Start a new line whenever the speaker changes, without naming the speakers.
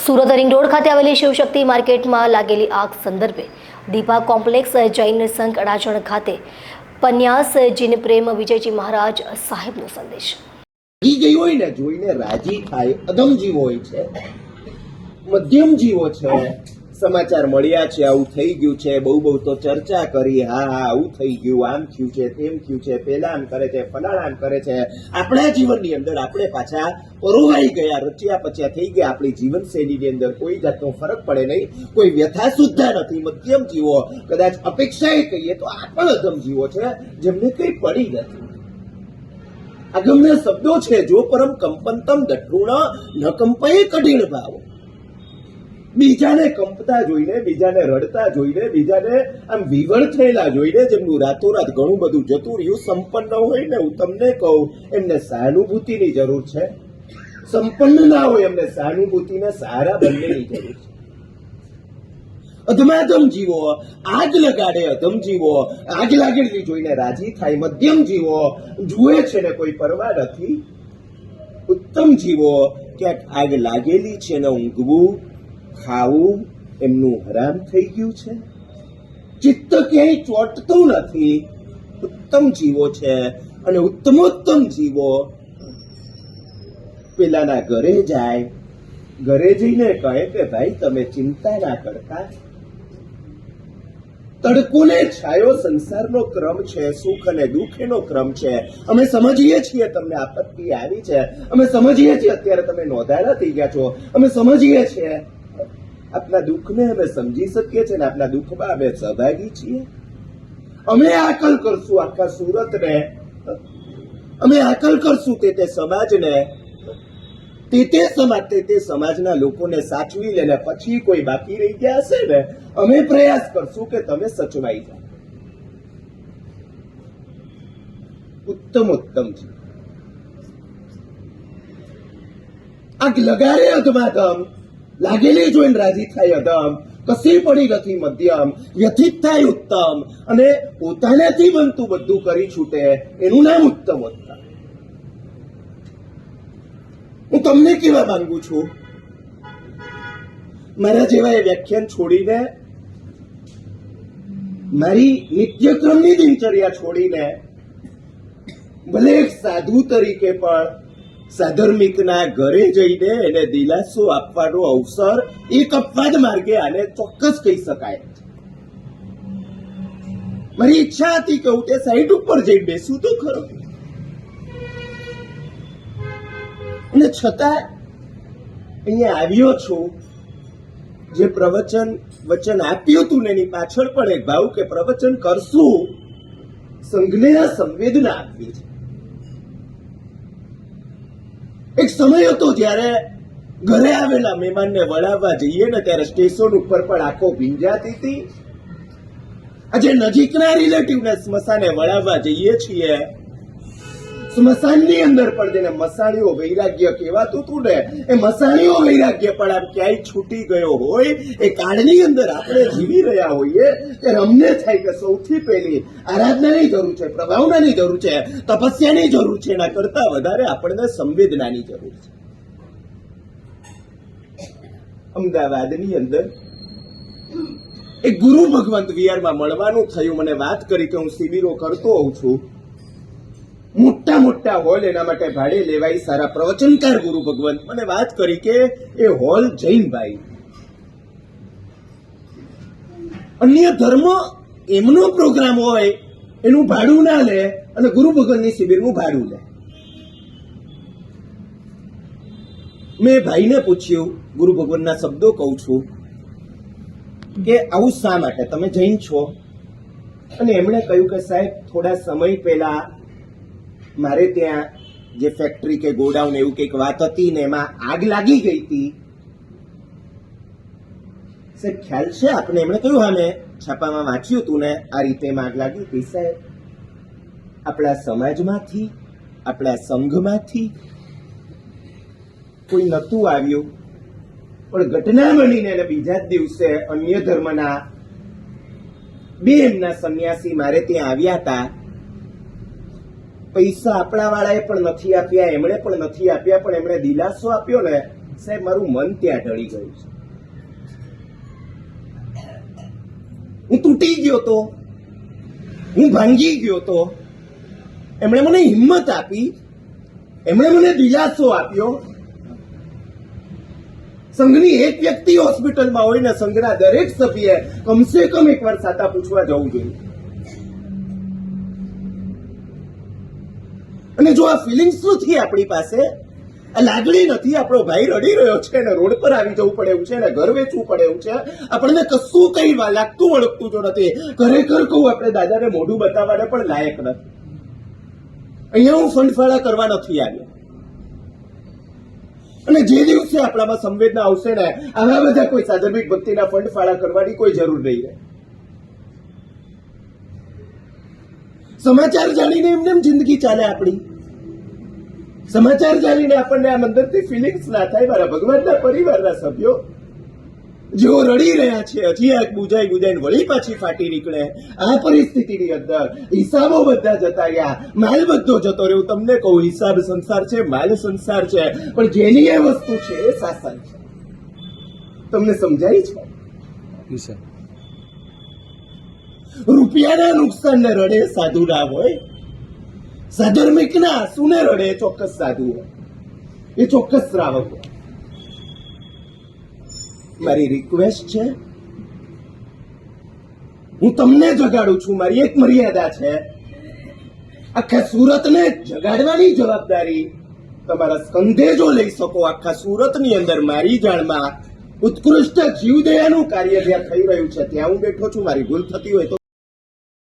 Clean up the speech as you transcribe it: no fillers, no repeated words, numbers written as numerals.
Surat ring road ખાતે આવેલી શિવશક્તિ માર્કેટમાં લાગેલી આગ સંદર્ભે દીપા કોમ્પ્લેક્સ જૈન સંઘ અડાજણ ખાતે પન્યાસ જીન પ્રેમ વિજયજી મહારાજ સાહેબનો સંદેશ.
ગઈ હોય ને જોઈને રાજી થાય. અધમ જીવો હોય છે, મધ્યમ જીવો છે. સમાચાર મળ્યા છે, આવું થઈ ગયું છે, બહુ તો ચર્ચા કરી, હા આવું થઈ ગયું, આમ થયું છે, તેમ થયું છે, પેલા આમ કરે છે, ફલાણા આમ કરે છે. આપણા જીવનની અંદર આપણે પાછા પરોવાઈ ગયા, રચ્યા પચ્યા થઈ ગયા. આપણી જીવનશૈલીની અંદર કોઈ જાતનો ફરક પડે નહીં, કોઈ વ્યથા સુદ્ધા નથી. મધ્યમ જીવો, કદાચ અપેક્ષાએ કહીએ તો આ પણ અધમ જીવો છે, જેમને કઈ પડી નથી. આગમના શબ્દો છે, જો પરમ કંપનતમ દઠૃણ ન કંપયે કઠિન ભાવ. બીજાને કંપતા જોઈને, બીજાને રડતા જોઈને, બીજાને આમ વિવળ થયેલા જોઈને, જેમનું રાતોરાત ઘણું બધું જતું રહ્યું, સંપન્ન હોય ને, હું તમને કહું, એમને સહાનુભૂતિની જરૂર છે. સંપન્ન ના હોય એમને સહાનુભૂતિને સહારા બંનેની જરૂર છે. અધમાધમ જીવો આગ લગાડે, અધમ જીવો આગ લાગેલી જોઈને રાજી થાય. મધ્યમ જીવો જુએ છે ને કોઈ પરવા નથી. ઉત્તમ જીવો ક્યાંક આગ લાગેલી છે ને ઊંઘવું ખાવું એમનું હરામ થઈ ગયું છે. ચિત્ત ક્યાંય ચોંટતું નથી. ઉત્તમ જીવો છે. અને ઉત્તમોત્તમ જીવો પેલાના ઘરે જાય, ઘરે જઈને કહે કે ભાઈ તમે ચિંતા ના કરતા, તડકો ને છાયો સંસારનો ક્રમ છે, સુખ અને દુઃખ એનો ક્રમ છે. અમે સમજીએ છીએ તમને આપત્તિ આવી છે, અમે સમજીએ છીએ અત્યારે તમે નોંધાયેલા થઈ ગયા છો, અમે સમજીએ છીએ આપના દુઃખને અમે સમજી શકીએ છીએ, આપના દુઃખમાં અમે સહભાગી છીએ. અમે આકલ કરશું આખા સુરતને, અમે આકલ કરશું તે સમાજને, તે સમાજના લોકોને સાચવી લે. પછી કોઈ બાકી રહી ગયા હશે ને, અમે પ્રયાસ કરશું કે તમે સચવાઈ જાઓ. ઉત્તમ છે. આગ લગાડે અધમાધમ, લાગેલી જોઈને રાજી થાય અધમ, કસી પડી નથી મધ્યમ, વ્યથિત થાય ઉત્તમ, અને પોતાનાથી બનતું બધું કરી છૂટે એનું નામ ઉત્તમ. હું તમને કેવા માંગુ છું, મારા જેવા એ વ્યાખ્યાન છોડીને, મારી નિત્યક્રમની દિનચર્યા છોડીને, ભલે એક સાધુ તરીકે પણ સાધર્મિકના ઘરે જઈને એને દિલાસો આપવાનો અવસર એક અપવાદ માર્ગે આને ચોક્કસ કહી શકાય. મારી ઈચ્છા હતી કે હું તે સાઈડ ઉપર જઈને બેસું તો ખરો, અને છતાં અહીંયા આવ્યો છું. જે વચન આપ્યું હતું ને એની પાછળ પણ એક ભાવ કે પ્રવચન કરશું, સંઘને આ સંવેદના આપવી છે. એક સમય હતો જ્યારે ઘરે આવેલા મહેમાનને વળાવવા જઈએ ને ત્યારે સ્ટેશન ઉપર પણ આંખો ભીંજાતી હતી. આજે નજીકના રિલેટિવને સ્મશાને વળાવવા જઈએ છીએ, સ્મશાનની અંદર પણ જેને મસાણીઓ વૈરાગ્ય કહેવાતું હતું ને, એ મસાણીઓ વૈરાગ્ય પણ આમ ક્યાંય છૂટી ગયો હોય એ કાળની અંદર આપણે જીવી રહ્યા હોઈએ ત્યારે અમને થાય કે સૌથી પહેલી આરાધનાની જરૂર છે, પ્રભાવનાની જરૂર છે, તપસ્યાની જરૂર છે. એના કરતા વધારે આપણને સંવેદનાની જરૂર છે. અમદાવાદની અંદર એક ગુરુ ભગવંત વિહારમાં મળવાનું થયું. મને વાત કરી કે હું શિબિરો કરતો હોઉં છું, મોટા હોલ એના માટે ભાડે લેવાય, સારા પ્રવચનકાર ગુરુ ભગવંત મને વાત કરી કે એ હોલ જૈનભાઈ, અન્ય ધર્મ એમનો પ્રોગ્રામ હોય એનું ભાડું ના લે અને ગુરુ ભગવંતની શિબિરનું ભાડું લે. મેં ભાઈને પૂછ્યું, ગુરુ ભગવંતના શબ્દો કહું છું, કે આવું શા માટે, તમે જૈન છો? અને એમણે કહ્યું કે સાહેબ થોડા સમય પહેલા મારે ત્યાં જે ફેક્ટરી કે ગોડાઉન એવું કંઈક વાત હતી ને એમાં આગ લાગી ગઈ હતી. સાહેબ ખ્યાલ છે આપને? એમણે કહ્યું હા મેં છાપામાં વાંચ્યું હતું ને, આ રીતે એમાં આગ લાગી હતી. સાહેબ આપણા સમાજમાંથી, આપણા સંઘમાંથી કોઈ નતું આવ્યું, પણ ઘટના બનીને બીજા જ દિવસે અન્ય ધર્મના બે એમના સંન્યાસી મારે ત્યાં આવ્યા હતા. પૈસા આપણા વાળાએ પણ નથી આપ્યા, એમણે પણ નથી આપ્યા, પણ એમણે દિલાસો આપ્યો ને સાહેબ મારું મન ત્યાં ઢળી ગયું છે. હું તૂટી ગયો તો, હું ભાંગી ગયો તો. એમણે મને હિંમત આપી, એમણે મને દિલાસો આપ્યો. સંઘની એક વ્યક્તિ હોસ્પિટલમાં હોય ને સંઘના દરેક સભ્યએ કમસે કમ એકવાર સાતા પૂછવા જવું જોઈએ. અને જો આ ફિલિંગ્સ નથી આપણી પાસે, આ લાગણી નથી, આપણો ભાઈ રડી રહ્યો છે ને રોડ પર આવી જવું પડે એવું છે ને ઘર વેચવું પડે એવું છે, આપણને કશું કઈ લાગતું વળગતું જો નથી. ખરેખર કહું આપણે દાદાને મોઢું બતાવવાને પણ લાયક નથી. અહીંયા હું ફંડફાળા કરવા નથી આવ્યો. અને જે દિવસે આપણામાં સંવેદના આવશે ને, આવા બધા કોઈ સાધર્મિક ભક્તિના ફંડફાળા કરવાની કોઈ જરૂર નહીં રહે. સમાચાર જાણીને એમને એમ જિંદગી ચાલે આપણી. સમાચાર જાણીને આપણને આમ અંદરથી ફિલિંગ્સ ના થાય. મારા ભગવાનના પરિવારના સભ્યો જેઓ રડી રહ્યા છે, હજી આંખ બુજાઈને વળી પાછી ફાટી નીકળે. આ પરિસ્થિતિની અંદર હિસાબો બધા જતા રહ્યા, માલ બધો જતો રહ્યો. તમને કહું, હિસાબ સંસાર છે, માલ સંસાર છે, પણ જેની એ વસ્તુ છે એ શાસન છે. તમને સમજાય છે? રૂપિયાના નુકસાનને રડે સાધુ ના હોય, સાધર્મિકના આંસુને રડે એ ચોક્કસ સાધુ હોય, એ ચોક્કસ શ્રાવક હોય. મારી રિક્વેસ્ટ છે, હું તમને જગાડું છું. મારી એક મર્યાદા છે. આખા સુરતને જગાડવાની જવાબદારી તમારા સ્કંધે જો લઈ શકો, આખા સુરતની અંદર મારી જાણમાં ઉત્કૃષ્ટ જીવદયાનું કાર્ય જ્યાં થઈ રહ્યું છે ત્યાં હું બેઠો છું. મારી ભૂલ થતી હોય તો